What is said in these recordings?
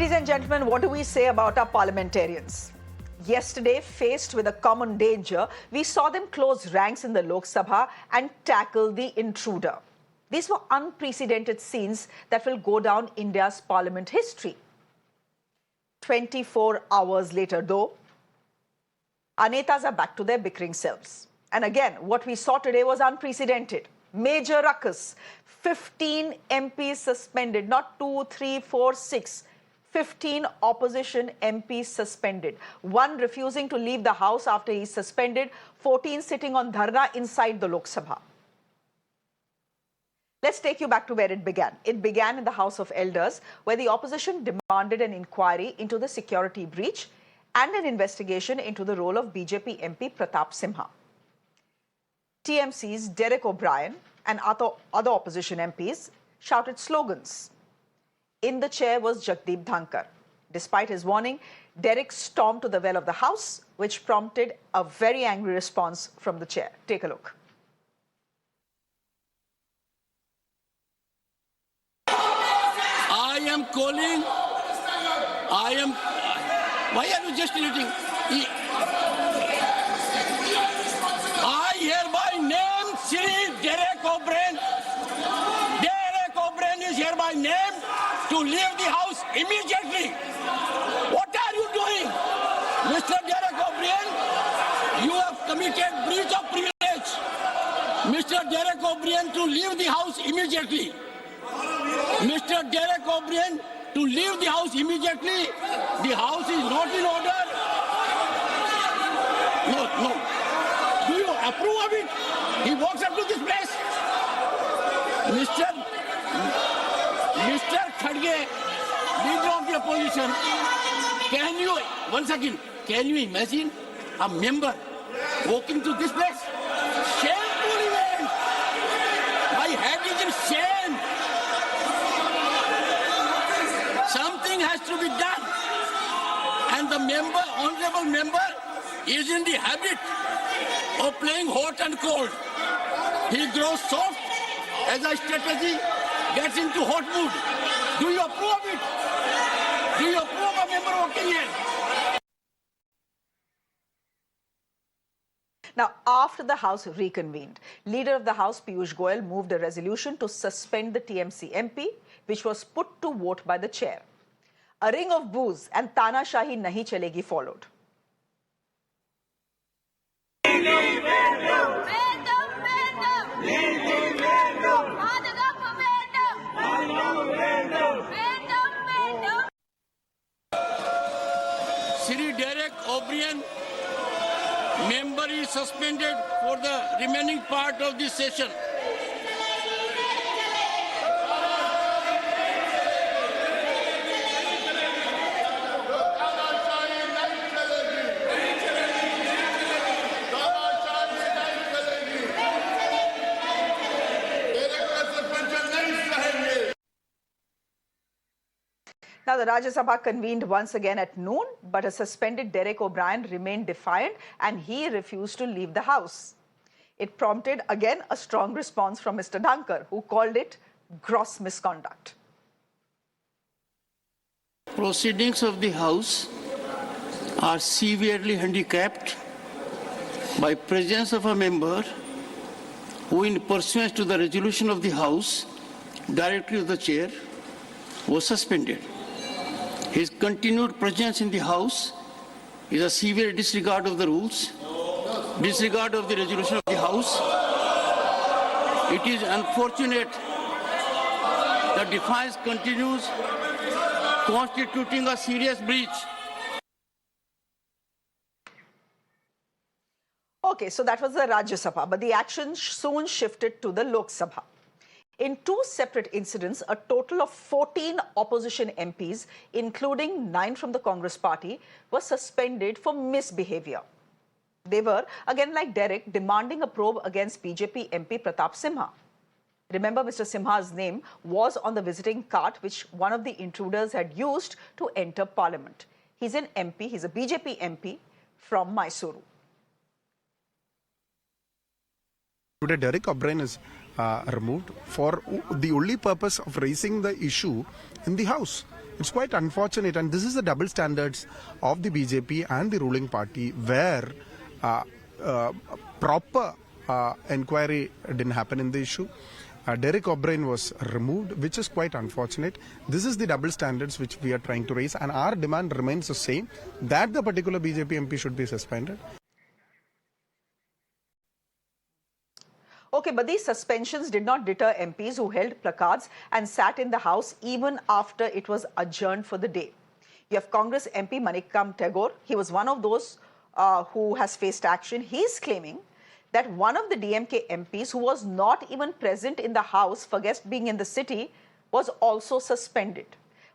Ladies and gentlemen, what do we say about our parliamentarians? Yesterday, faced with a common danger, we saw them close ranks in the Lok Sabha and tackle the intruder. These were unprecedented scenes that will go down India's parliament history. 24 hours later, though, our netas are back to their bickering selves. And again, what we saw today was unprecedented. Major ruckus. 15 MPs suspended, not 2, 3, 4, 6. 15 opposition MPs suspended. One refusing to leave the house after he's suspended. 14 sitting on dharna inside the Lok Sabha. Let's take you back to where it began. It began in the House of Elders, where the opposition demanded an inquiry into the security breach and an investigation into the role of BJP MP Pratap Simha. TMC's Derek O'Brien and other opposition MPs shouted slogans. In the chair was Jagdeep Dhankar. Despite his warning, Derek stormed to the well of the House, which prompted a very angry response from the chair. Take a look. Why are you gesticulating? I hereby name Shri Derek O'Brien. Derek O'Brien is hereby named to leave the house immediately. What are you doing? Mr. Derek O'Brien, you have committed breach of privilege. Mr. Derek O'Brien to leave the house immediately. Mr. Derek O'Brien to leave the house immediately. The house is not in order. No. Do you approve of it? He walks up to this place. Mr. Khadge, leader of the opposition, can you imagine a member walking to this place? Shameful event. My head is in shame. Something has to be done. And the honorable member, is in the habit of playing hot and cold. He grows soft as a strategy gets into hot mood. Do you approve of it? Do you approve of a member walking here? Now, after the House reconvened, Leader of the House Piyush Goyal moved a resolution to suspend the TMC MP, which was put to vote by the chair. A ring of boos and Tanashahi Nahi Chalegi followed. Shri Derek O'Brien, member is suspended for the remaining part of this session. Now, the Rajya Sabha convened once again at noon, but a suspended Derek O'Brien remained defiant and he refused to leave the House. It prompted again a strong response from Mr. Dhankar, who called it gross misconduct. Proceedings of the House are severely handicapped by presence of a member who, in pursuance to the resolution of the House, directly of the chair, was suspended. His continued presence in the House is a severe disregard of the rules, disregard of the resolution of the House. It is unfortunate that defiance continues, constituting a serious breach. Okay, so that was the Rajya Sabha, but the action soon shifted to the Lok Sabha. In two separate incidents, a total of 14 opposition MPs, including 9 from the Congress party, were suspended for misbehavior. They were, again like Derek, demanding a probe against BJP MP Pratap Simha. Remember, Mr. Simha's name was on the visiting card which one of the intruders had used to enter parliament. He's an MP, he's a BJP MP from Mysuru. Today, Derek O'Brien is removed for the only purpose of raising the issue in the House. It's quite unfortunate, and this is the double standards of the BJP and the ruling party, where uh, uh, proper inquiry didn't happen in the issue. Derek O'Brien was removed, which is quite unfortunate. This is the double standards which we are trying to raise, and our demand remains the same, that the particular BJP MP should be suspended. Okay, but these suspensions did not deter MPs who held placards and sat in the House even after it was adjourned for the day. You have Congress MP Manickam Tagore. He was one of those who has faced action. He's claiming that one of the DMK MPs who was not even present in the House, forget being in the city, was also suspended.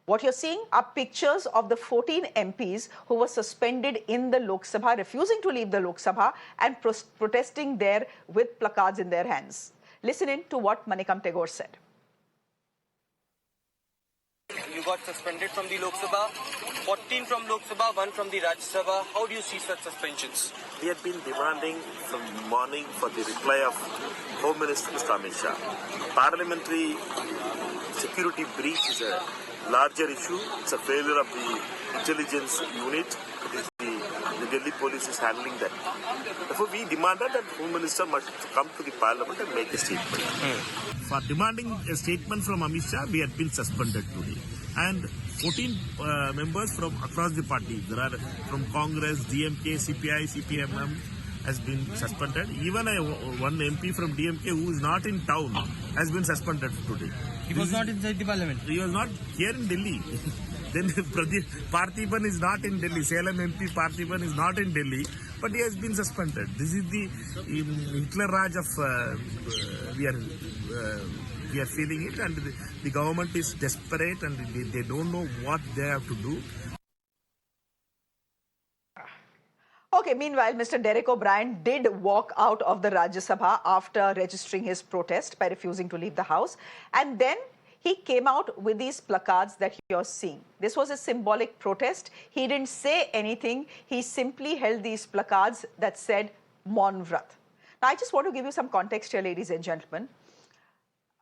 What you're seeing are pictures of the 14 MPs who were suspended in the Lok Sabha, refusing to leave the Lok Sabha and protesting there with placards in their hands. Listen in to what Manickam Tagore said. You got suspended from the Lok Sabha, 14 from Lok Sabha, 1 from the Rajya Sabha. How do you see such suspensions? We had been demanding from morning for the reply of Home Minister Mr. Amit Shah. Parliamentary security breach is a larger issue. It's a failure of the intelligence unit. The Delhi police is handling that. Therefore, we demanded that Home Minister must come to the Parliament and make a statement. For demanding a statement from Amit Shah, we had been suspended today. And 14 members from across the party, there are from Congress, DMK, CPI, CPMM, has been suspended. Even one MP from DMK who is not in town has been suspended today. He was not inside the parliament. He was not here in Delhi. Then Prathapan is not in Delhi. Salem MP Prathapan is not in Delhi, but he has been suspended. This is the Hitler Raj of we are feeling it, and the government is desperate and they don't know what they have to do. Okay, meanwhile, Mr. Derek O'Brien did walk out of the Rajya Sabha after registering his protest by refusing to leave the House. And then he came out with these placards that you're seeing. This was a symbolic protest. He didn't say anything. He simply held these placards that said Maun Vrat. Now, I just want to give you some context here, ladies and gentlemen.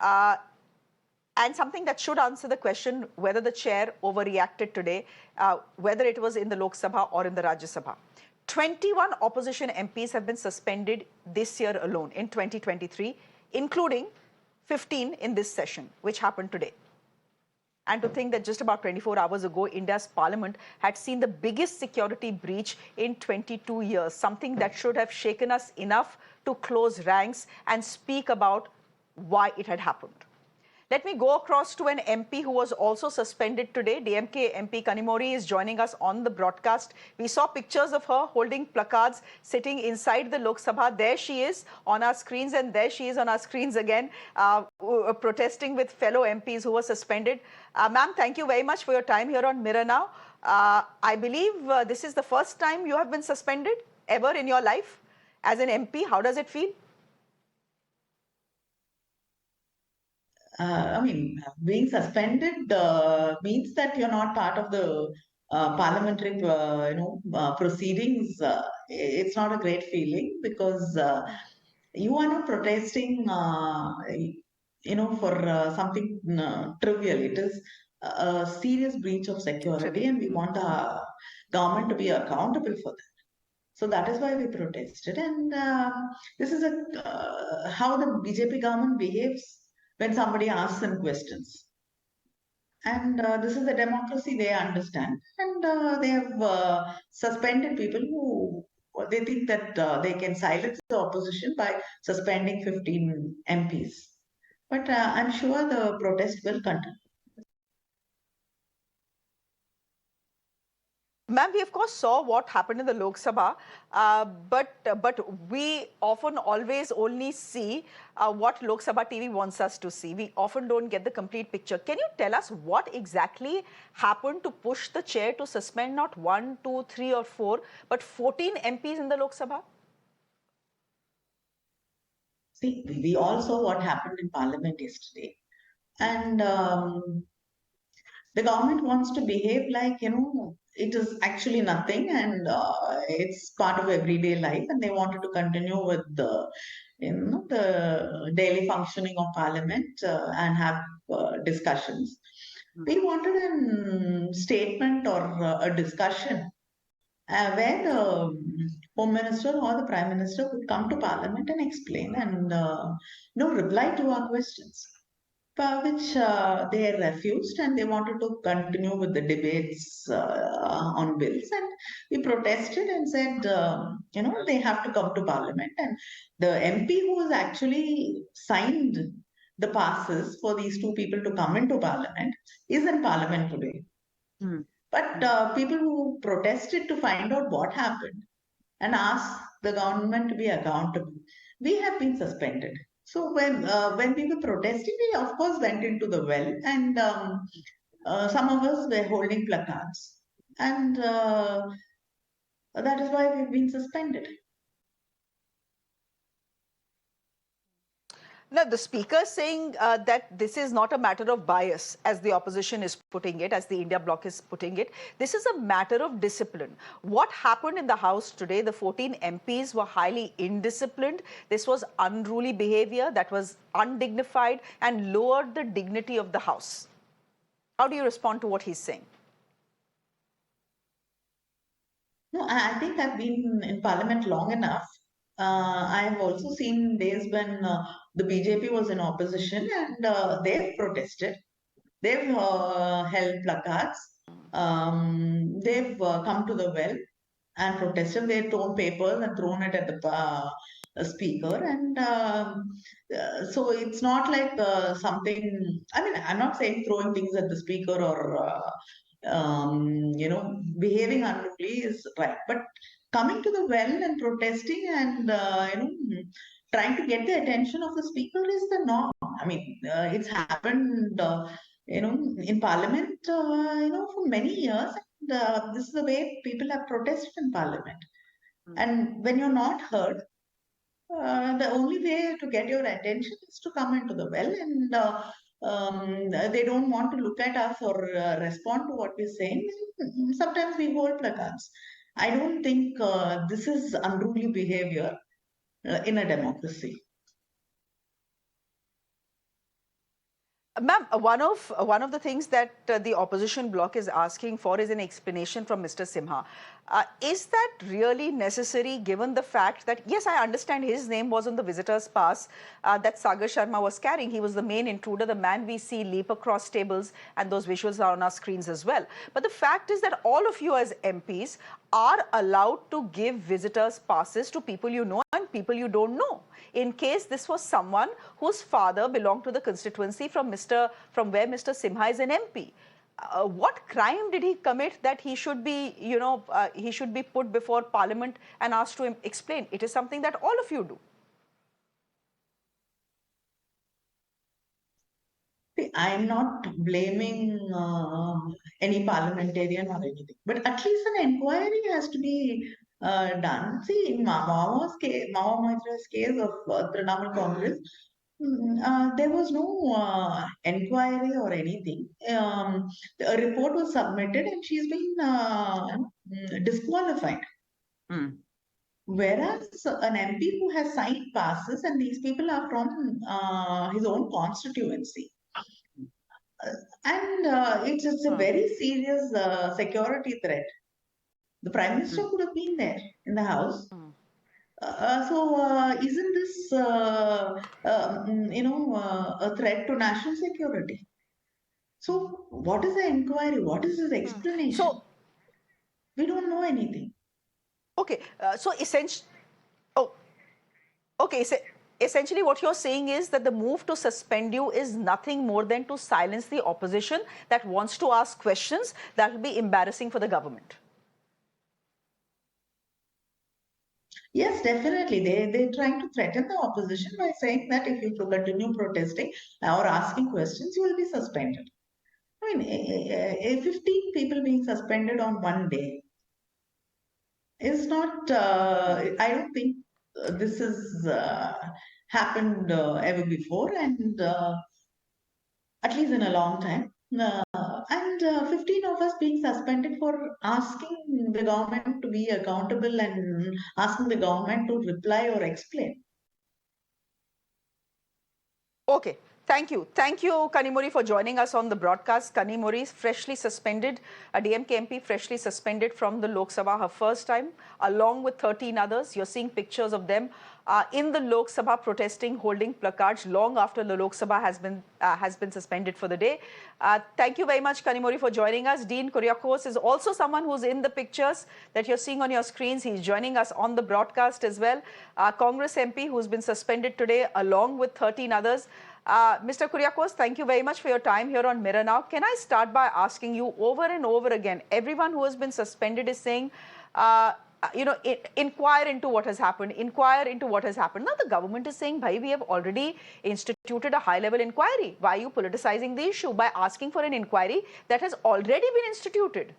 And something that should answer the question whether the chair overreacted today, whether it was in the Lok Sabha or in the Rajya Sabha. 21 opposition MPs have been suspended this year alone in 2023, including 15 in this session, which happened today. And to think that just about 24 hours ago, India's parliament had seen the biggest security breach in 22 years, something that should have shaken us enough to close ranks and speak about why it had happened. Let me go across to an MP who was also suspended today. DMK MP Kanimozhi is joining us on the broadcast. We saw pictures of her holding placards, sitting inside the Lok Sabha. There she is on our screens, and there she is on our screens again, protesting with fellow MPs who were suspended. Ma'am, thank you very much for your time here on Mirror Now. I believe this is the first time you have been suspended ever in your life as an MP. How does it feel? Being suspended means that you're not part of the parliamentary, proceedings. It's not a great feeling because you are not protesting, for something trivial. It is a serious breach of security, and we want the government to be accountable for that. So that is why we protested, and this is how the BJP government behaves when somebody asks them questions. And this is the democracy they understand. And they have suspended people who they think that they can silence the opposition by suspending 15 MPs. But I'm sure the protest will continue. Ma'am, we of course saw what happened in the Lok Sabha, but we often always only see what Lok Sabha TV wants us to see. We often don't get the complete picture. Can you tell us what exactly happened to push the chair to suspend not 1, 2, 3 or 4, but 14 MPs in the Lok Sabha? See, we all saw what happened in Parliament yesterday. And the government wants to behave like, it is actually nothing, and it's part of everyday life, and they wanted to continue with the daily functioning of Parliament and have discussions. We wanted a statement or a discussion where the Home Minister or the Prime Minister would come to Parliament and explain and reply to our questions. Which they refused, and they wanted to continue with the debates on bills. And we protested and said, they have to come to Parliament. And the MP who has actually signed the passes for these two people to come into Parliament is in Parliament today. But people who protested to find out what happened and asked the government to be accountable, we have been suspended. So when we were protesting, we of course went into the well, and some of us were holding placards, and that is why we've been suspended. Now, the speaker saying that this is not a matter of bias, as the opposition is putting it, as the India bloc is putting it. This is a matter of discipline. What happened in the House today, the 14 MPs were highly indisciplined. This was unruly behavior that was undignified and lowered the dignity of the House. How do you respond to what he's saying? No, I think I've been in Parliament long enough. I have also seen days when the BJP was in opposition and they've protested. They've held placards. They've come to the well and protested. They've thrown papers and thrown it at the speaker. And so it's not like something, I mean, I'm not saying throwing things at the speaker or behaving unruly is right. But coming to the well and protesting and, trying to get the attention of the speaker is the norm. I mean, it's happened, in Parliament, for many years. And this is the way people have protested in Parliament. And when you're not heard, the only way to get your attention is to come into the well, and they don't want to look at us or respond to what we're saying. Sometimes we hold placards. I don't think this is unruly behavior in a democracy. Ma'am, one of the things that the opposition bloc is asking for is an explanation from Mr. Simha. Is that really necessary given the fact that, yes, I understand his name was on the visitor's pass that Sagar Sharma was carrying. He was the main intruder, the man we see leap across tables, and those visuals are on our screens as well. But the fact is that all of you as MPs are allowed to give visitors passes to people you know and people you don't know. In case this was someone whose father belonged to the constituency from where Mr. Simha is an MP. What crime did he commit that he should be, he should be put before Parliament and asked to explain? It is something that all of you do. I'm not blaming any parliamentarian or anything, but at least an inquiry has to be done. See, in Mahua Moitra's case of Trinamool Congress, there was no inquiry or anything. A report was submitted and she's been disqualified. Whereas an MP who has signed passes, and these people are from his own constituency. And it's a very serious security threat. The Prime Minister could have been there in the House. So isn't this, a threat to national security? So what is the inquiry? What is his explanation? So, we don't know anything. Okay, so essentially, essentially what you're saying is that the move to suspend you is nothing more than to silence the opposition that wants to ask questions that will be embarrassing for the government. Yes, definitely. They're trying to threaten the opposition by saying that if you continue protesting or asking questions, you will be suspended. I mean, 15 people being suspended on one day is not, I don't think this has happened ever before, and at least in a long time. And 15 of us being suspended for asking the government to be accountable and asking the government to reply or explain. Okay. Thank you. Thank you, Kanimozhi, for joining us on the broadcast. Kanimozhi is freshly suspended, a DMK MP freshly suspended from the Lok Sabha, her first time, along with 13 others. You're seeing pictures of them in the Lok Sabha protesting, holding placards long after the Lok Sabha has been suspended for the day. Thank you very much, Kanimozhi, for joining us. Dean Kuriakose is also someone who's in the pictures that you're seeing on your screens. He's joining us on the broadcast as well. Congress MP who's been suspended today, along with 13 others. Mr. Kuriakose, thank you very much for your time here on Mirror Now. Can I start by asking you over and over again, everyone who has been suspended is saying, inquire into what has happened, inquire into what has happened. Now the government is saying, bhai, we have already instituted a high-level inquiry. Why are you politicizing the issue by asking for an inquiry that has already been instituted?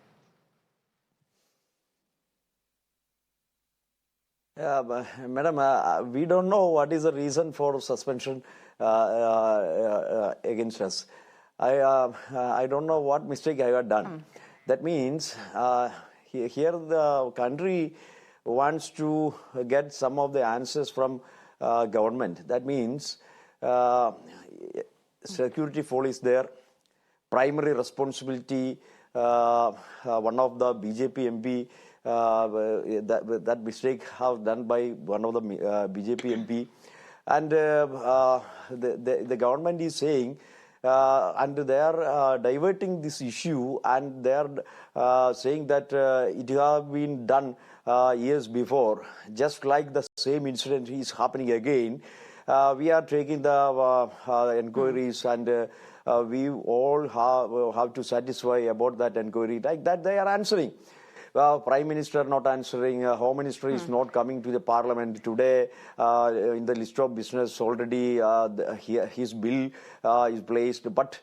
Madam, we don't know what is the reason for suspension against us. I don't know what mistake I have done. That means here the country wants to get some of the answers from government. That means security fall is there, primary responsibility, one of the BJP MP, that mistake have done by one of the BJP MP, and the government is saying, and they are diverting this issue, and they are saying that it have been done years before, just like the same incident is happening again. We are taking the inquiries, and we all have to satisfy about that inquiry, like that they are answering. Prime Minister not answering, Home Minister is not coming to the Parliament today. In the list of business already his bill is placed, but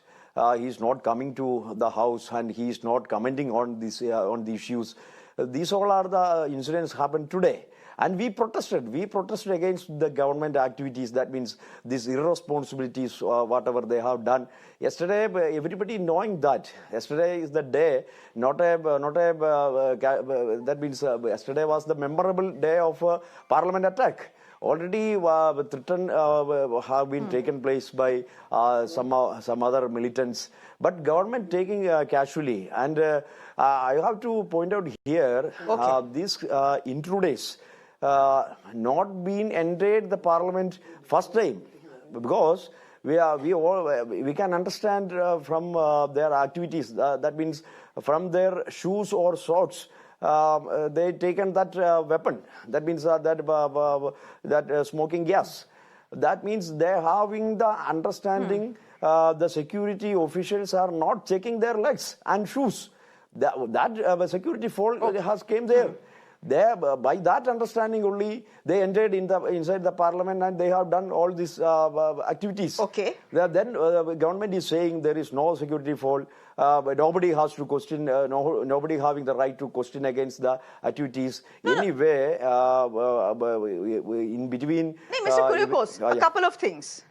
he is not coming to the House, and he is not commenting on this on the issues. These all are the incidents happened today. And we protested against the government activities. That means these irresponsibilities, whatever they have done. Yesterday, everybody knowing that. Yesterday is the day, that means yesterday was the memorable day of Parliament attack. Already threatened have been taken place by some other militants, but government taking casually. And I have to point out here, these intruders not been entered the Parliament first time, because we can understand from their activities. That means from their shoes or shorts, they taken that weapon. That means that smoking gas. That means they having the understanding. The security officials are not checking their legs and shoes. That security fault has came there. By that understanding only, they entered inside the Parliament, and they have done all these activities. Okay. Then the government is saying there is no security fault. Nobody has to question. Nobody having the right to question against the activities. Anyway, in between. Mr. Kuriakose, a couple of things.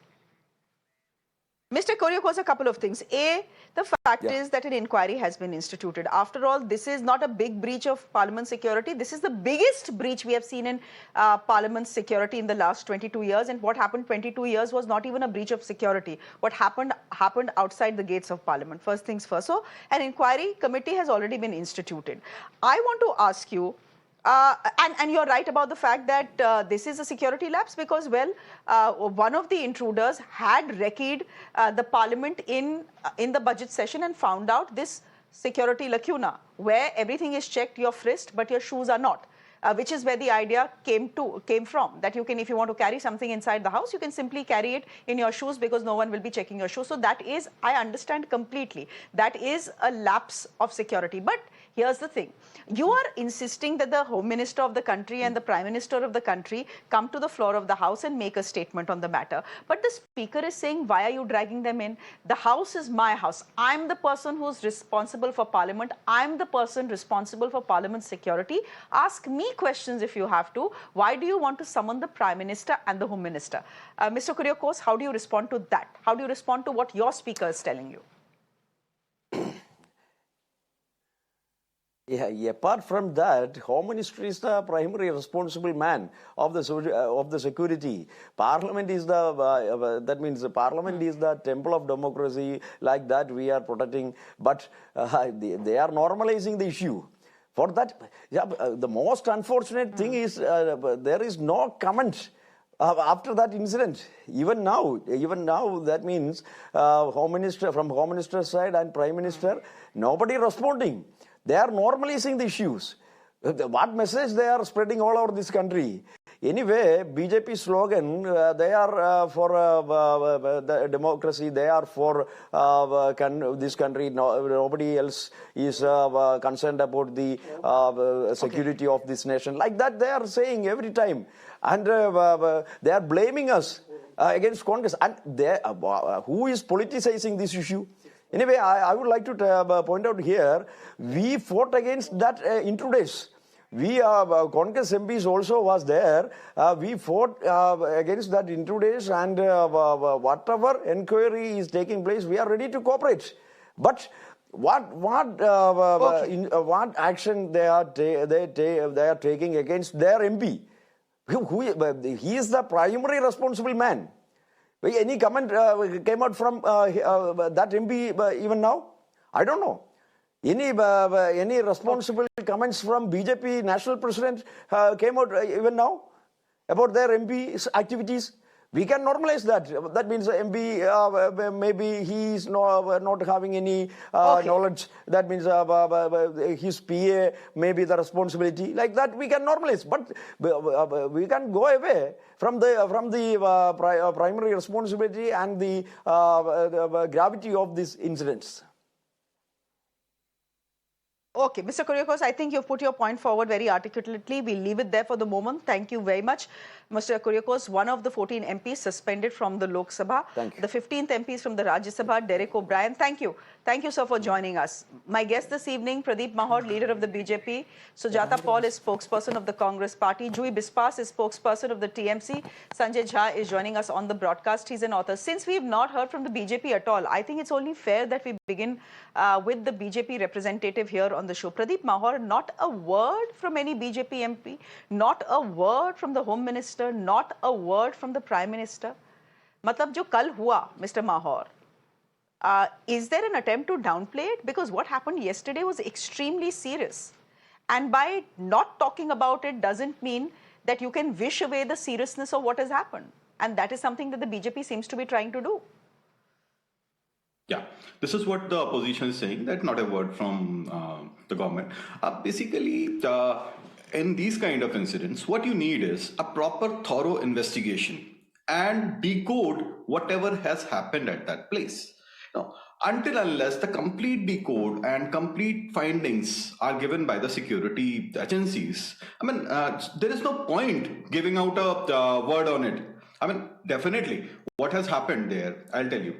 Mr. Kuriakose, a couple of things. A, the fact is that an inquiry has been instituted. After all, this is not a big breach of Parliament security. This is the biggest breach we have seen in Parliament security in the last 22 years. And what happened 22 years was not even a breach of security. What happened outside the gates of Parliament. First things first. So, an inquiry committee has already been instituted. I want to ask you, and you're right about the fact that this is a security lapse, because, well, one of the intruders had wrecked the Parliament in the budget session and found out this security lacuna, where everything is checked, you're frisked, but your shoes are not. Which is where the idea came from, that you can, if you want to carry something inside the house, you can simply carry it in your shoes, because no one will be checking your shoes. So that is, I understand completely, that is a lapse of security. But here's the thing. You are insisting that the Home Minister of the country and the Prime Minister of the country come to the floor of the House and make a statement on the matter. But the Speaker is saying, why are you dragging them in? The House is my house. I'm the person who's responsible for Parliament. I'm the person responsible for Parliament security. Ask me questions if you have to. Why do you want to summon the Prime Minister and the Home Minister? Mr. Kuriakose, how do you respond to that? How do you respond to what your Speaker is telling you? Yeah, apart from that, Home Minister is the primary responsible man of the security. Parliament is the that means the Parliament is the temple of democracy. Like that, we are protecting, but they are normalizing the issue. For that, yeah, the most unfortunate thing is there is no comment. After that incident, even now, that means Home Minister's side and Prime Minister, nobody responding. They are normalizing the issues. What message they are spreading all over this country? Anyway, BJP slogan, they are for the democracy, they are for this country, nobody else is concerned about the security of this nation. Like that they are saying every time. And they are blaming us against Congress. And who is politicizing this issue? Anyway, I would like to point out here, we fought against that intruders. We, Congress MPs also was there. We fought against that intruders, and whatever inquiry is taking place, we are ready to cooperate. But what action they are taking against their MP? He is the primary responsible man. Any comment came out from that MP even now? I don't know. Any responsible comments from BJP national president came out even now about their MP activities? We can normalize that. That means MP, maybe he is not having any knowledge. That means his PA may be the responsibility. Like that, we can normalize. But we can go away from the primary responsibility and the gravity of these incidents. Okay, Mr. Kuriakose, I think you've put your point forward very articulately. We'll leave it there for the moment. Thank you very much. Mr. Kuriakose, one of the 14 MPs suspended from the Lok Sabha. Thank you. The 15th MPs from the Rajya Sabha, Derek O'Brien. Thank you. Thank you, sir, for joining us. My guest this evening, Pradeep Mahor, leader of the BJP. Sujata Paul is spokesperson of the Congress Party. Jui Bispas is spokesperson of the TMC. Sanjay Jha is joining us on the broadcast. He's an author. Since we've not heard from the BJP at all, I think it's only fair that we begin with the BJP representative here on the show. Pradeep Mahor, not a word from any BJP MP, not a word from the Home Minister, not a word from the Prime Minister. Matlab jo kal hua, Mr. Mahor, is there an attempt to downplay it? Because what happened yesterday was extremely serious. And by not talking about it doesn't mean that you can wish away the seriousness of what has happened. And that is something that the BJP seems to be trying to do. Yeah, this is what the opposition is saying, that not a word from the government. Basically, in these kind of incidents, what you need is a proper thorough investigation and decode whatever has happened at that place. Now, until unless the complete decode and complete findings are given by the security agencies, I mean, there is no point giving out a word on it. I mean, definitely, what has happened there, I'll tell you.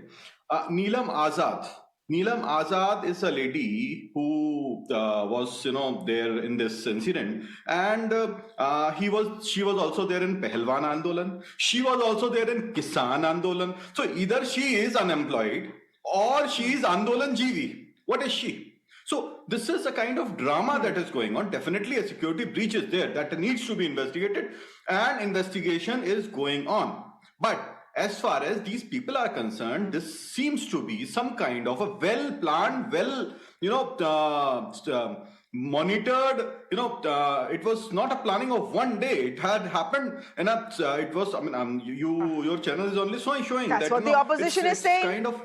Neelam Azad is a lady who was, there in this incident, and she was also there in Pehelwan Andolan. She was also there in Kisan Andolan. So either she is unemployed or she is Andolan Jeevi. What is she? So this is a kind of drama that is going on. Definitely a security breach is there that needs to be investigated, and investigation is going on. But as far as these people are concerned, this seems to be some kind of a well-planned, monitored, it was not a planning of one day. It had happened, and it was, your channel is only showing that's that. That's what the opposition is saying. Kind of,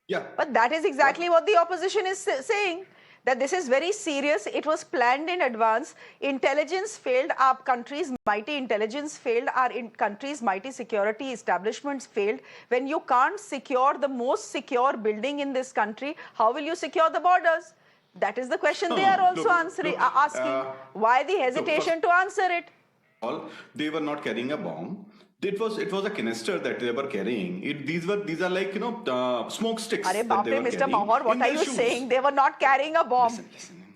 yeah. But that is exactly what the opposition is saying. That this is very serious. It was planned in advance. Intelligence failed. Our country's mighty intelligence failed. Our country's mighty security establishments failed. When you can't secure the most secure building in this country, how will you secure the borders? That is the question they are also asking. Why the hesitation to answer it? They were not carrying a bomb. It was a canister that they were carrying. These are like, smoke sticks. Arey baap re, Mr. Mahor, what are you saying? They were not carrying a bomb. Listen.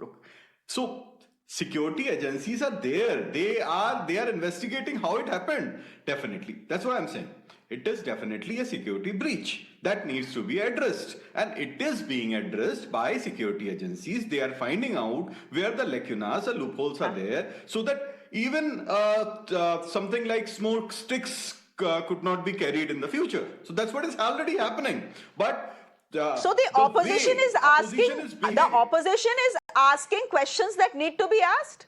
Look. So security agencies are there. They are investigating how it happened. Definitely. That's what I'm saying. it is definitely a security breach that needs to be addressed. And it is being addressed by security agencies. They are finding out where the lacunas or loopholes are there, so that even something like smoke sticks could not be carried in the future. So that's what is already happening. But so the opposition is asking questions that need to be asked.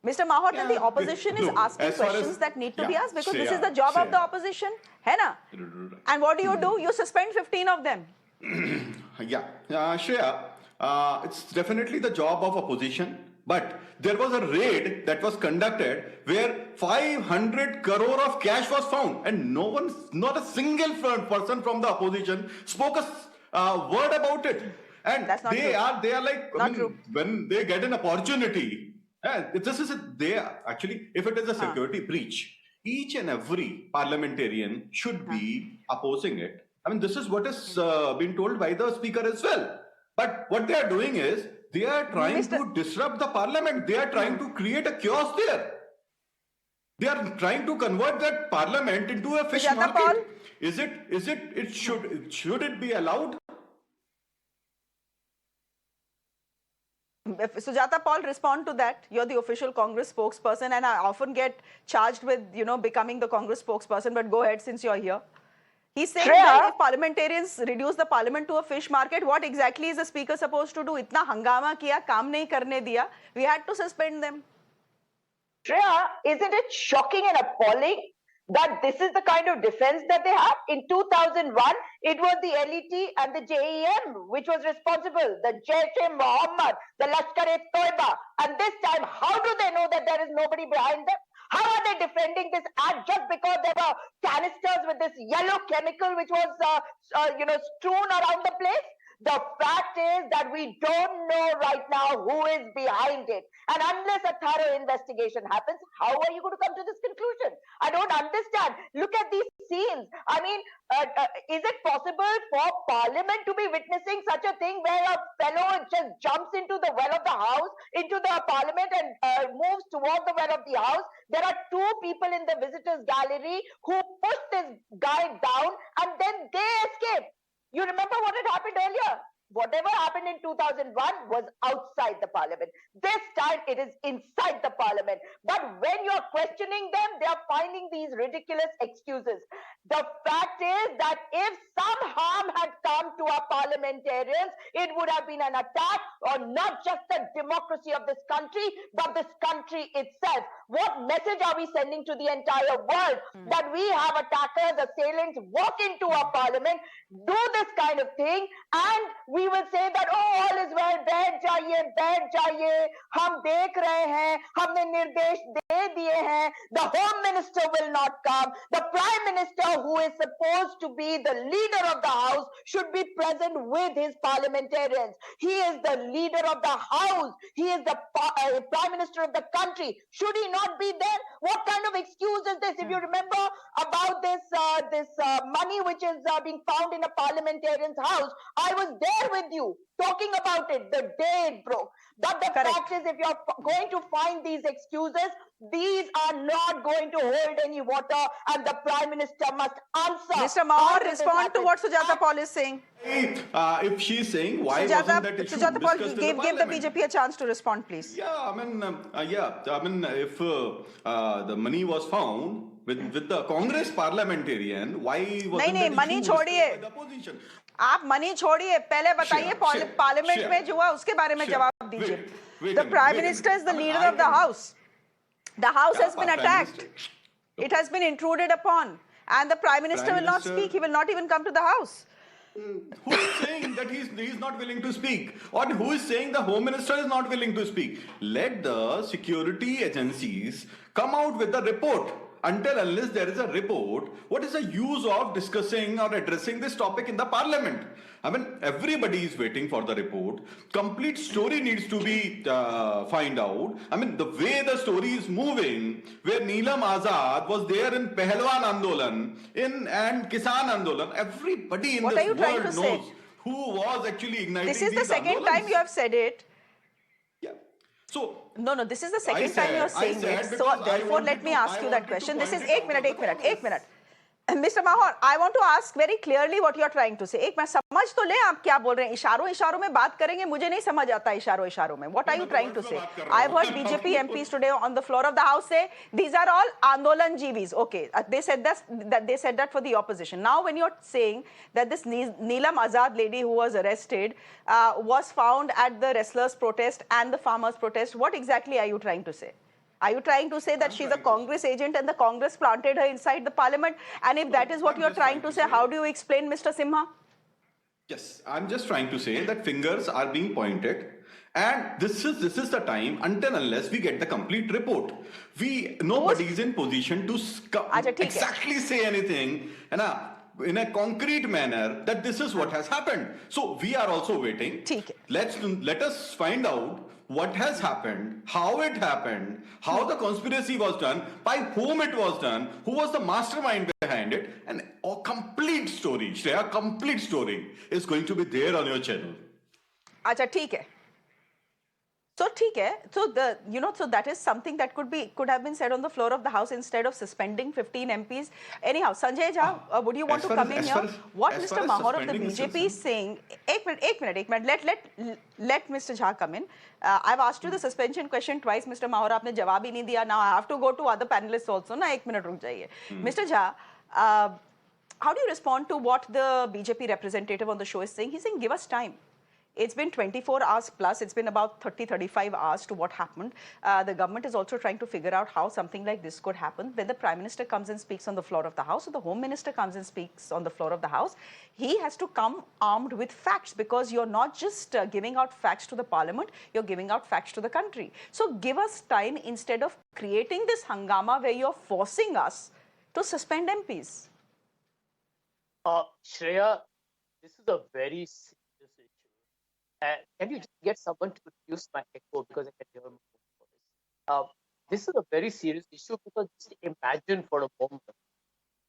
Mr. Mahotan, the opposition is asking questions that need to be asked, because this is the job of the opposition. Hai na? And what do? You suspend 15 of them. Shreya, it's definitely the job of opposition. But there was a raid that was conducted where 500 crore of cash was found, and not a single person from the opposition spoke a word about it. And they are like, when they get an opportunity, if it is a security breach, each and every parliamentarian should be opposing it. I mean, this is what is being told by the speaker as well. But what they are doing is, they are trying to disrupt the parliament. They are trying to create a chaos there. They are trying to convert that parliament into a fish market. Should it be allowed? Sujata Paul, respond to that. You're the official Congress spokesperson, and I often get charged with, becoming the Congress spokesperson, but go ahead since you're here. He's saying that if parliamentarians reduce the parliament to a fish market, what exactly is the speaker supposed to do? Itna hangama kiya, kaam nahi karne diya. We had to suspend them. Shreya, isn't it shocking and appalling that this is the kind of defense that they have? In 2001, it was the LET and the JEM which was responsible, the Jaish-e-Mohammed, the Lashkar-e-Toiba. And this time, how do they know that there is nobody behind them? How are they defending this act just because there were canisters with this yellow chemical which was, strewn around the place? The fact is that we don't know right now who is behind it. And unless a thorough investigation happens, how are you going to come to this conclusion? I don't understand. Look at these scenes. I mean, is it possible for Parliament to be witnessing such a thing where a fellow just jumps into the well of the House, into the Parliament, and moves towards the well of the House? There are two people in the visitors gallery who push this guy down, and then they escape. You remember what had happened earlier? Whatever happened in 2001 was outside the parliament. This time it is inside the parliament. But when you're questioning them, they are finding these ridiculous excuses. The fact is that if some harm had come to our parliamentarians, it would have been an attack on not just the democracy of this country, but this country itself. What message are we sending to the entire world? That we have attackers, assailants walk into our parliament, do this kind of thing, and we will say that, oh, all is well, बैठ जाइए, हम देख रहे हैं, हमने निर्देश दे दिए हैं. The Home Minister will not come. The Prime Minister, who is supposed to be the leader of the House, should be present with his parliamentarians. He is the leader of the House. He is the Prime Minister of the country. Should he not be there? What kind of excuse is this? If you remember about this money which is being found in a parliamentarian's house, I was there with you talking about it the day it broke. But the fact is, if you're going to find these excuses, these are not going to hold any water, and the Prime Minister must answer. Mr. Mahar, respond to what Sujata Paul is saying. If she's saying, why wasn't that issue Sujata Paul, discussed give in the the parliament? BJP a chance to respond, please. If the money was found with the Congress parliamentarian, why wasn't नहीं, money छोड़िए. the opposition? आप money छोड़िए, पहले बताइए parliament में जो हुआ उसके बारे में जवाब दीजिए. The Prime Minister is the leader of the House. The House has been attacked. It has been intruded upon, and the Prime Minister will not speak. He will not even come to the House. Who is saying that he's not willing to speak? Or who is saying the Home Minister is not willing to speak? Let the security agencies come out with the report. Unless there is a report, what is the use of discussing or addressing this topic in the parliament? I mean, everybody is waiting for the report. Complete story needs to be find out. I mean, the way the story is moving, where Neelam Azad was there in Pehelwan Andolan, and Kisan Andolan, everybody in this world knows who was actually igniting these This is the second time you have said it. So, no, this is the second time you are saying it. So therefore, let me ask you that question. This is 1 minute. Mr. Mahor, I want to ask very clearly what you are trying to say. एक मैं समझ तो ले आप क्या बोल रहे हैं. इशारों में बात करेंगे. मुझे नहीं समझ आता इशारों में. What are you trying to say? I've heard BJP MPs today on the floor of the House say these are all Andolan GVs. Okay, they said that for the opposition. Now, when you're saying that this Neelam Azad lady who was arrested was found at the wrestlers' protest and the farmers' protest, what exactly are you trying to say? Are you trying to say that she's a Congress agent and the Congress planted her inside the parliament? And if that is what you're trying to say, how do you explain Mr. Simha? Yes, I'm just trying to say that fingers are being pointed, and this is the time until unless we get the complete report. Nobody is in position to exactly say anything in a concrete manner that this is what has happened. So we are also waiting. Let us find out what has happened, how it happened, how the conspiracy was done, by whom it was done, who was the mastermind behind it, and a complete story, Shreya, complete story is going to be there on your channel. Acha, theek hai. So, so that is something that could have been said on the floor of the House instead of suspending 15 MPs. Anyhow, Sanjay Jha, would you want to come in here? What Mr. Mahor of the BJP is saying, एक minute, let Mr. Jha come in. I've asked you the suspension question twice, Mr. Mahor, आपने जवाब ही नहीं दिया. Now I have to go to other panelists also. ना एक minute रुक जाइए. Mr. Jha, how do you respond to what the BJP representative on the show is saying? He's saying, give us time. It's been 24 hours plus. It's been about 35 hours to what happened. The government is also trying to figure out how something like this could happen. When the Prime Minister comes and speaks on the floor of the House, or the Home Minister comes and speaks on the floor of the House, he has to come armed with facts, because you're not just giving out facts to the Parliament, you're giving out facts to the country. So give us time instead of creating this hangama where you're forcing us to suspend MPs. Shreya, this is a very serious issue. Can you just get someone to reduce my echo, because I can hear my voice? This is a very serious issue, because just imagine for a moment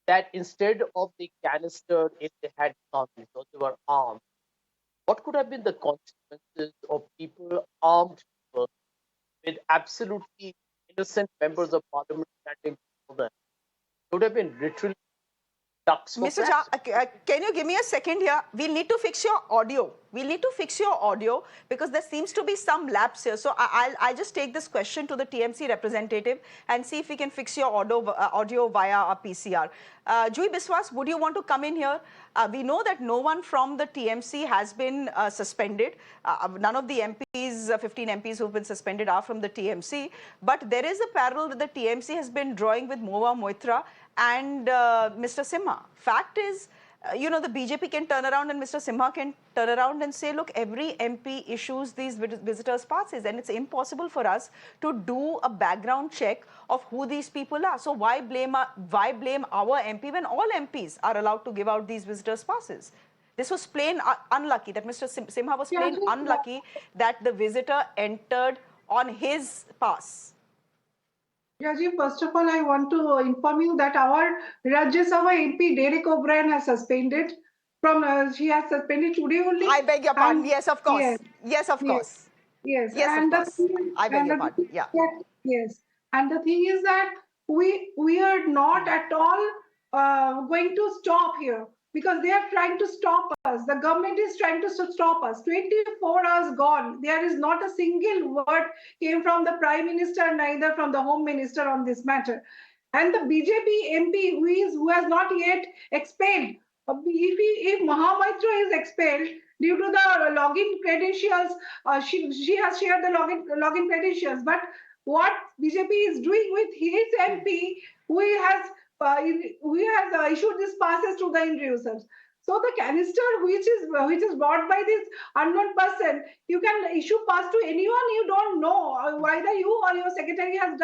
that instead of the canister, if they had guns or they were armed, what could have been the consequences of people armed with absolutely innocent members of parliament standing before them? It would have been literally ducks. Mr. Jha, can you give me a second here? We'll need to fix your audio. Because there seems to be some lapse here. So I'll just take this question to the TMC representative and see if we can fix your audio via our PCR. Jui Biswas, would you want to come in here? We know that no one from the TMC has been suspended. None of the MPs, 15 MPs who've been suspended are from the TMC. But there is a parallel that the TMC has been drawing with Mahua Moitra and Mr. Simha. Fact is, the BJP can turn around and Mr. Simha can turn around and say, look, every MP issues these visitors' passes, and it's impossible for us to do a background check of who these people are. So why blame our MP when all MPs are allowed to give out these visitors' passes? This was plain unlucky, that Mr. Simha was plain unlucky that the visitor entered on his pass. Rajiv, first of all, I want to inform you that our Rajya Sabha MP Derek O'Brien has suspended she has suspended today only. I beg your pardon. Yes, of course. Yes, of course. Yes, and of course. I beg your pardon. Yeah. Yes, and the thing is that we are not at all going to stop here, because they are trying to stop us. The government is trying to stop us. 24 hours gone. There is not a single word came from the Prime Minister, neither from the Home Minister on this matter. And the BJP MP who has not yet expelled, if Mahua Moitra is expelled due to the login credentials, she has shared the login credentials. But what BJP is doing with his MP, who has issued these passes to the end users. So the canister which is bought by this unknown person, you can issue pass to anyone you don't know. Whether you or your secretary has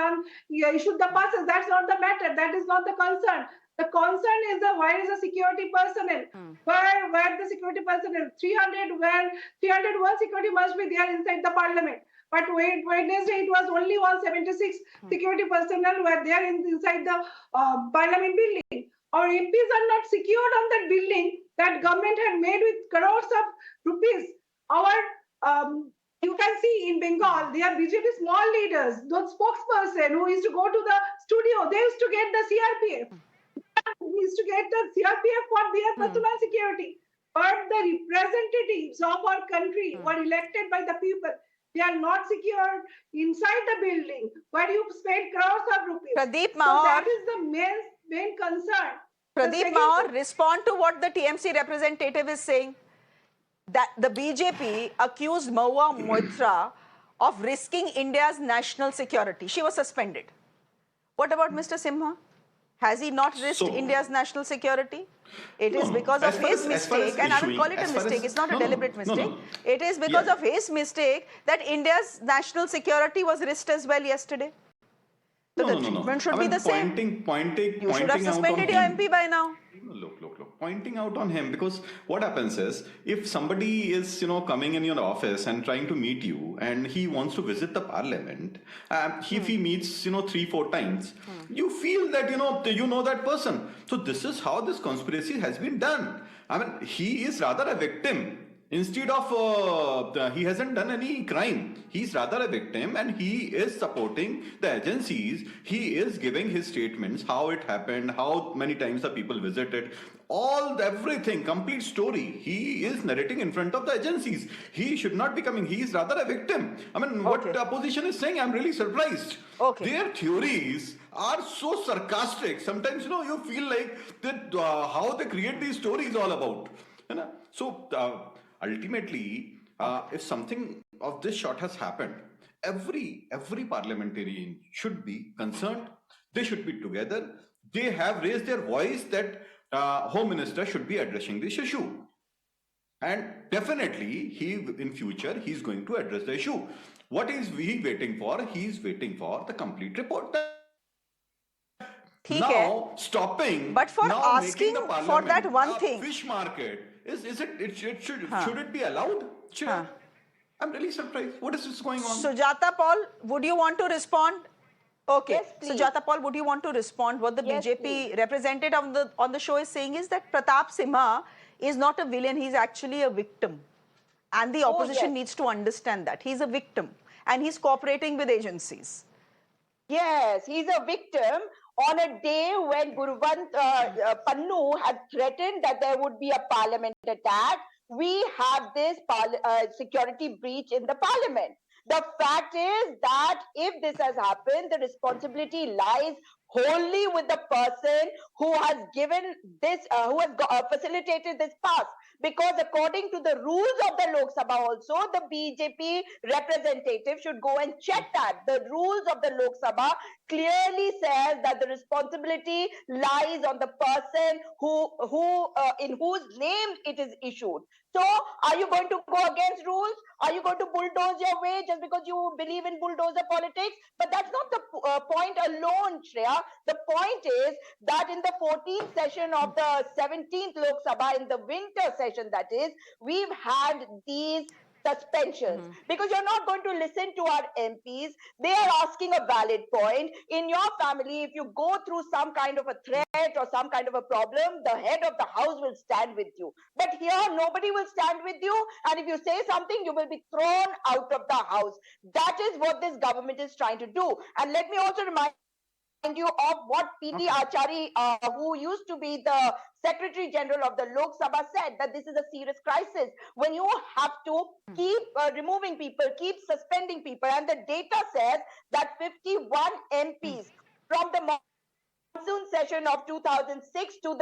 issued the passes, that's not the matter. That is not the concern. The concern is where is the security personnel? Where the security personnel? 301 security must be there inside the parliament. But Wednesday, it was only 176 security personnel were there inside the parliament building. Our MPs are not secured on that building that government had made with crores of rupees. You can see in Bengal, they are BJP small leaders, those spokesperson who used to go to the studio, they used to get the CRPF. needs to get the CRPF for their personal security. But the representatives of our country were elected by the people. They are not secured inside the building where you spend crores of rupees. Pradeep So Mahar. that is the main concern. Pradeep Mahar, respond to what the TMC representative is saying. That the BJP accused Mahua Moitra of risking India's national security. She was suspended. What about Mr. Simha? Has he not risked India's national security? It is because of his mistake, and I will call it a mistake. It's not a deliberate mistake. It is because of his mistake that India's national security was risked as well yesterday. So the treatment should be the same. You should have suspended your MP by now. Look. Pointing out on him, because what happens is, if somebody is, coming in your office and trying to meet you, and he wants to visit the parliament, if he meets, 3-4 times, you feel that, you know that person. So this is how this conspiracy has been done. I mean, he is rather a victim. Instead of, he hasn't done any crime. He's rather a victim, and he is supporting the agencies. He is giving his statements, how it happened, how many times the people visited, everything, complete story. He is narrating in front of the agencies. He should not be coming. He is rather a victim. I mean, what the opposition is saying, I'm really surprised. Their theories are so sarcastic. Sometimes, you feel like that how they create these stories all about. So, ultimately, if something of this sort has happened, every parliamentarian should be concerned. They should be together. They have raised their voice that Home Minister should be addressing this issue. And definitely, in future, he's going to address the issue. What is he waiting for? He's waiting for the complete report. Now, stopping. But for now asking for that one thing. Fish market. Should it be allowed? I'm really surprised. What is this going on? Sujata Paul, would you want to respond? Okay. Yes, Sujata Paul, would you want to respond? What the BJP representative on the show is saying is that Pratap Simha is not a villain. He's actually a victim. And the opposition needs to understand that. He's a victim. And he's cooperating with agencies. Yes, he's a victim on a day when Guruvant Pannu had threatened that there would be a parliament attack. We have this security breach in the parliament. The fact is that if this has happened, the responsibility lies wholly with the person who has given this, who has facilitated this pass. Because according to the rules of the Lok Sabha also, the BJP representative should go and check that. The rules of the Lok Sabha clearly says that the responsibility lies on the person in whose name it is issued. So, are you going to go against rules? Are you going to bulldoze your way just because you believe in bulldozer politics? But that's not the point alone, Shreya. The point is that in the 14th session of the 17th Lok Sabha, in the winter session that is, we've had these suspensions because you're not going to listen to our MPs. They are asking a valid point. In your family, if you go through some kind of a threat or some kind of a problem, the head of the house will stand with you. But here, nobody will stand with you. And if you say something, you will be thrown out of the house. That is what this government is trying to do. And let me also remind you of what P.D. Achari, who used to be the Secretary General of the Lok Sabha, said that this is a serious crisis. When you have to keep removing people, keep suspending people, and the data says that 51 MPs from the monsoon session of 2006 to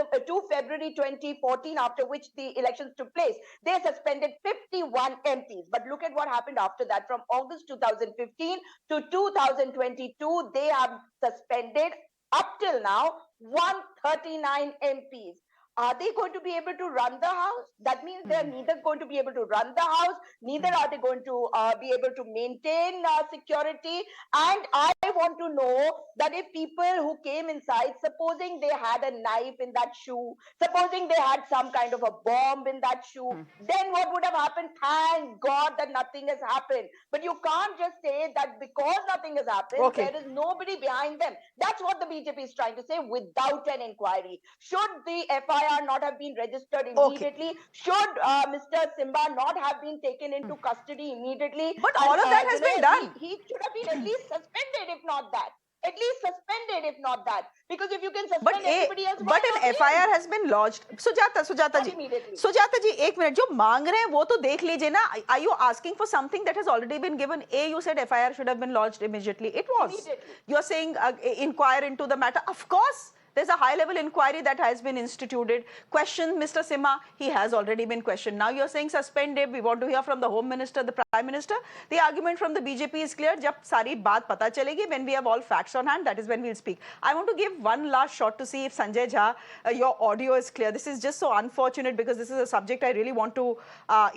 February 2014, after which the elections took place, they suspended 51 MPs. But look at what happened after that. From August 2015 to 2022, they have suspended up till now 139 MPs. Are they going to be able to run the house? That means they're neither going to be able to run the house, neither are they going to be able to maintain security. And I want to know that if people who came inside, supposing they had a knife in that shoe, supposing they had some kind of a bomb in that shoe, then what would have happened? Thank God that nothing has happened. But you can't just say that because nothing has happened, there is nobody behind them. That's what the BJP is trying to say without an inquiry. Should the FIR not have been registered immediately? Should Mr. Simha not have been taken into custody immediately? But all of that has been done. He should have been at least suspended, if not that. At least suspended, if not that. Because if you can suspend everybody else, but an FIR has been lodged. Sujata ji, immediately. Sujata ji, एक minute जो मांग रहे हैं वो तो देख लीजिए ना. Are you asking for something that has already been given? You said FIR should have been lodged immediately. It was. Immediately. You're saying inquire into the matter. Of course. There's a high-level inquiry that has been instituted. Question Mr. Simha, he has already been questioned. Now you're saying suspended. We want to hear from the Home Minister, the Prime Minister. The argument from the BJP is clear. Jab sari baat pata chalegi, when we have all facts on hand, that is when we'll speak. I want to give one last shot to see if Sanjay Jha, your audio is clear. This is just so unfortunate because this is a subject I really want to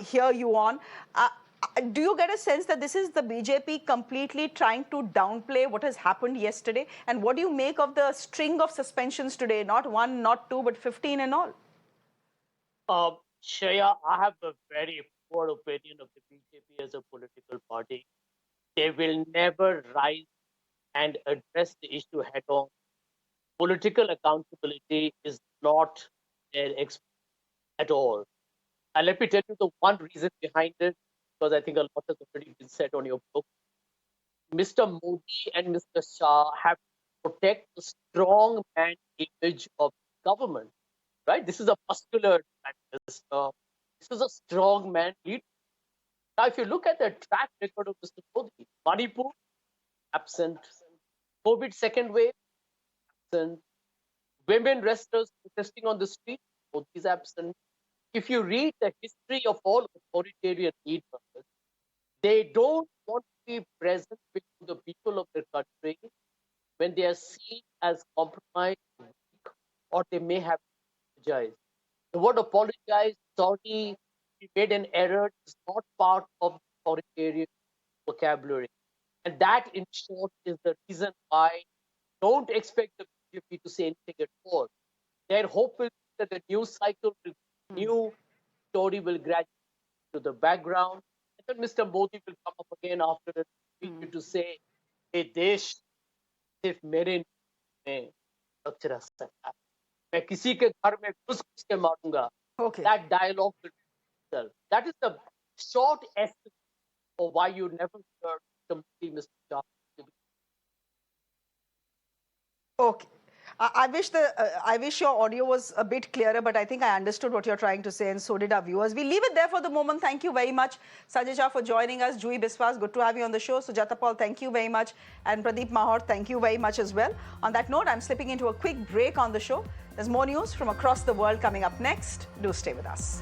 hear you on. Do you get a sense that this is the BJP completely trying to downplay what has happened yesterday? And what do you make of the string of suspensions today? Not one, not two, but 15 in all. Shreya, I have a very poor opinion of the BJP as a political party. They will never rise and address the issue head on. Political accountability is not their expertise at all. And let me tell you the one reason behind it, because I think a lot has already been said on your book. Mr. Modi and Mr. Shah have to protect the strong man image of government, right? This is a muscular prime minister. This is a strong man leader. Now, if you look at the track record of Mr. Modi, Manipur, absent. COVID second wave, absent. Women wrestlers protesting on the street, Modi is absent. If you read the history of all authoritarian leaders, they don't want to be present with the people of their country when they are seen as compromised, weak, or they may have apologized. The word apologize, sorry, we made an error is not part of the authoritarian vocabulary. And that, in short, is the reason why don't expect the BJP to say anything at all. Their hope will be that the news cycle will new story will graduate to the background. And then Mr. Modi will come up again after a speech to say, "Hey, desh सिर्फ मेरे में रख सकता है, मैं किसी के घर में घुस के मारूंगा." Okay. That dialogue will be itself. That is the short essence of why you never heard Mr. Shah. Okay. I wish your audio was a bit clearer, but I think I understood what you're trying to say, and so did our viewers. We leave it there for the moment. Thank you very much, Sanjay Jha, for joining us. Juhi Biswas, good to have you on the show. Sujata Paul, thank you very much. And Pradeep Mahor, thank you very much as well. On that note, I'm slipping into a quick break on the show. There's more news from across the world coming up next. Do stay with us.